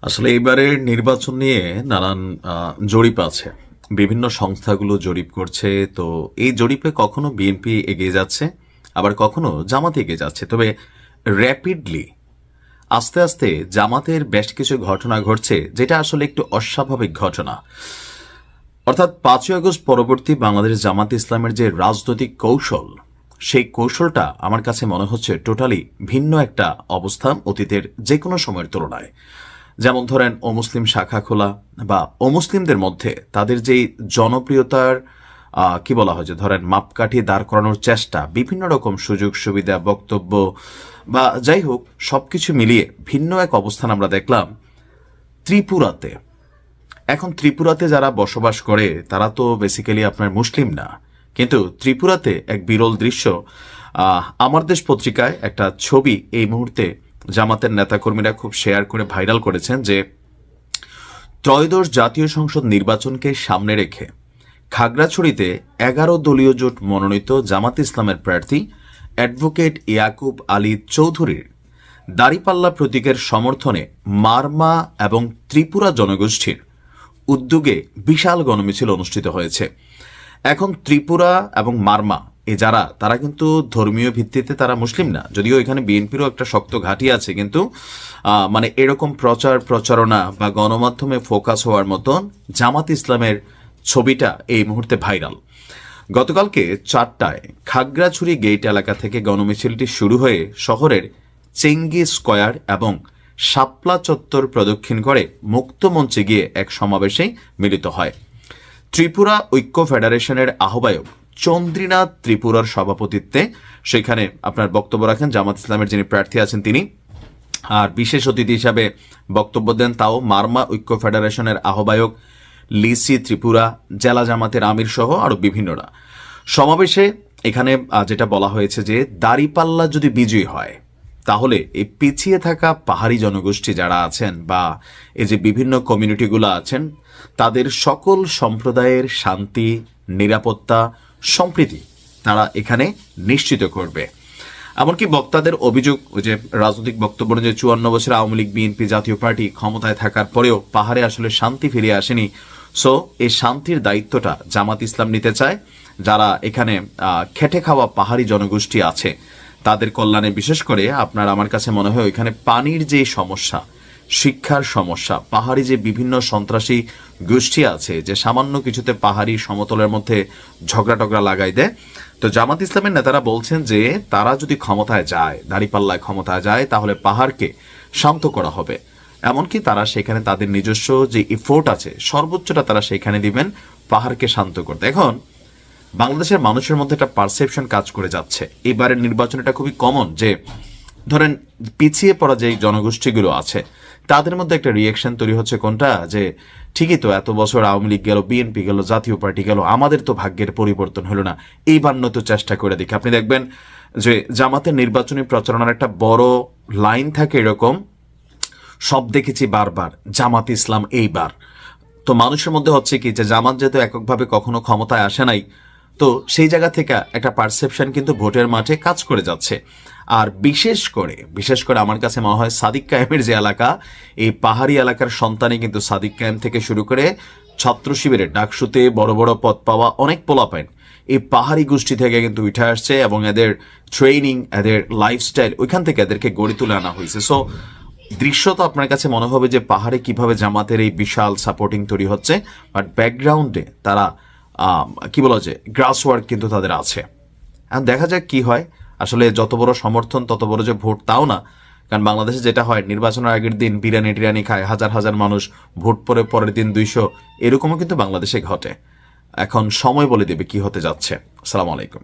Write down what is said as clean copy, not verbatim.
আসলে এবারের নির্বাচন নিয়ে নানান জরিপ আছে। বিভিন্ন সংস্থাগুলো জরিপ করছে। তো এই জরিপে কখনো বিএনপি এগিয়ে যাচ্ছে, আবার কখনো জামাত এগিয়ে যাচ্ছে। তবে র্যাপিডলি আস্তে আস্তে জামাতের বেশ কিছু ঘটনা ঘটছে, যেটা আসলে একটু অস্বাভাবিক ঘটনা। অর্থাৎ 5ই আগস্ট পরবর্তী বাংলাদেশ জামাত ইসলামের যে রাজনৈতিক কৌশল, সেই কৌশলটা আমার কাছে মনে হচ্ছে টোটালি ভিন্ন একটা অবস্থান অতীতের যে কোনো সময়ের তুলনায়। যেমন ধরেন অমুসলিম শাখা খোলা বা অমুসলিমদের মধ্যে তাদের যেই জনপ্রিয়তার কি বলা হয় যে ধরেন মাপকাঠি দাঁড় করানোর চেষ্টা, বিভিন্ন রকম সুযোগ সুবিধা, বক্তব্য বা যাই হোক সবকিছু মিলিয়ে ভিন্ন এক অবস্থান আমরা দেখলাম ত্রিপুরাতে। এখন ত্রিপুরাতে যারা বসবাস করে তারা তো বেসিক্যালি আপনার মুসলিম না, কিন্তু ত্রিপুরাতে এক বিরল দৃশ্য। আমার দেশ পত্রিকায় একটা ছবি এই মুহূর্তে জামাতের নেতাকর্মীরা খুব শেয়ার করে ভাইরাল করেছেন যে ত্রয়োদশ জাতীয় সংসদ নির্বাচনকে সামনে রেখে খাগড়াছড়িতে 11 দলীয় জোট মনোনীত জামাত ইসলামের প্রার্থী অ্যাডভোকেট ইয়াকুব আলী চৌধুরীর দাড়িপাল্লা প্রতীকের সমর্থনে মারমা এবং ত্রিপুরা জনগোষ্ঠীর উদ্যোগে বিশাল গণমিছিল অনুষ্ঠিত হয়েছে। এখন ত্রিপুরা এবং মারমা যারা, তারা কিন্তু ধর্মীয় ভিত্তিতে তারা মুসলিম না, যদিও এখানে বিএনপিরও একটা শক্ত ঘাঁটি আছে, কিন্তু মানে এরকম প্রচারণা বা গণমাধ্যমে ফোকাস হওয়ার মতন জামাত ইসলামের ছবিটা এই মুহূর্তে ভাইরাল। গতকালকে 4টায় খাগড়াছড়ি গেট এলাকা থেকে গণমিছিলটি শুরু হয়ে শহরের চেঙ্গি স্কয়ার এবং শাপলা চত্বর প্রদক্ষিণ করে মুক্তমঞ্চে গিয়ে এক সমাবেশে মিলিত হয়। ত্রিপুরা ঐক্য ফেডারেশনের আহ্বায়ক চন্দ্রীনাথ ত্রিপুরার সভাপতিত্বে সেখানে আপনার বক্তব্য রাখেন জামাত ইসলামের যিনি প্রার্থী আছেন তিনি, আর বিশেষ অতিথি হিসাবে বক্তব্য দেন তাও মারমা ঐক্য ফেডারেশনের আহ্বায়ক লিসি ত্রিপুরা, জেলা জামাতের আমির সহ আরো বিভিন্নরা। সমাবেশে এখানে যেটা বলা হয়েছে যে দাড়িপাল্লা যদি বিজয়ী হয় তাহলে এই পিছিয়ে থাকা পাহাড়ি জনগোষ্ঠী যারা আছেন বা এই যে বিভিন্ন কমিউনিটিগুলো আছেন তাদের সকল সম্প্রদায়ের শান্তি, নিরাপত্তা, সম্প্রীতি তারা এখানে নিশ্চিত করবে। এমনকি বক্তাদের অভিযোগ, ওই যে রাজনৈতিক বক্তব্য যে 54 বছর আওয়ামী লীগ বিএনপি জাতীয় পার্টি ক্ষমতায় থাকার পরেও পাহাড়ে আসলে শান্তি ফিরে আসেনি। সো এই শান্তির দায়িত্বটা জামাত ইসলাম নিতে চায়। যারা এখানে খেটে খাওয়া পাহাড়ি জনগোষ্ঠী আছে তাদের কল্যাণে, বিশেষ করে আপনার আমার কাছে মনে হয় ওইখানে পানির যে সমস্যা, শিক্ষার সমস্যা, পাহাড়ি যে বিভিন্ন সন্ত্রাসী গোষ্ঠী আছে যে সামান্য কিছুতে পাহাড়ি সমতলের মধ্যে ঝগড়া টগড়া লাগাই দেয়। তো জামাত ইসলামের নেতারা বলছেন যে তারা যদি ক্ষমতায় যায়, দাঁড়িপাল্লায় ক্ষমতায় যায়, তাহলে পাহাড়কে শান্ত করা হবে। এমনকি তারা সেখানে তাদের নিজস্ব যে এফোর্ট আছে সর্বোচ্চটা তারা সেখানে দিবেন পাহাড়কে শান্ত করতে। এখন বাংলাদেশের মানুষের মধ্যে একটা পারসেপশন কাজ করে যাচ্ছে এবারের নির্বাচন, এটা খুবই কমন যে ধরেন পিছিয়ে পড়া যে জনগোষ্ঠীগুলো আছে তাদের মধ্যে একটা রিয়েকশন তৈরি হচ্ছে কোনটা, যে ঠিকই তো এত বছর আওয়ামী লীগ গেল, বিএনপি গেল, জাতীয় পার্টি গেল, আমাদের তো ভাগ্যের পরিবর্তন হলো না, এইবার তো চেষ্টা করে দেখি। আপনি দেখবেন যে জামাতের নির্বাচনী প্রচারণার একটা বড় লাইন থাকে এরকম, সব দেখেছি বারবার জামাত ইসলাম এইবার। তো মানুষের মধ্যে হচ্ছে কি যে জামাত যেহেতু এককভাবে কখনো ক্ষমতায় আসে নাই, তো সেই জায়গা থেকে একটা পারসেপশন কিন্তু ভোটের মাঠে কাজ করে যাচ্ছে। আর বিশেষ করে আমার কাছে মনে হয় সাদিক কায়েমের যে এলাকা, এই পাহাড়ি এলাকার সন্তানই কিন্তু সাদিক কায়েম থেকে শুরু করে ছাত্র শিবিরের ডাকসুতে বড় বড় পদ পাওয়া অনেক পোলাপাইন এই পাহাড়ি গোষ্ঠী থেকে কিন্তু উঠে আসছে, এবং এদের ট্রেনিং, এদের লাইফস্টাইল ওইখান থেকে এদেরকে গড়ে তুলে আনা হয়েছে। সো দৃশ্য তো আপনার কাছে মনে হবে যে পাহাড়ে কিভাবে জামাতের এই বিশাল সাপোর্টিং তৈরি হচ্ছে, বাট ব্যাকগ্রাউন্ডে তারা কি বলা যায় গ্রাস ওয়ার্ক কিন্তু তাদের আছে। এখন দেখা যাক কি হয়। আসলে যত বড় সমর্থন তত বড় যে ভোট তাও না, কারণ বাংলাদেশে যেটা হয় নির্বাচনের আগের দিন বিরিয়ানি টিরিয়ানি খায় হাজার হাজার মানুষ, ভোট পরে পরের দিন 200, এরকমও কিন্তু বাংলাদেশে ঘটে। এখন সময় বলে দেবে কি হতে যাচ্ছে। আসসালামু আলাইকুম।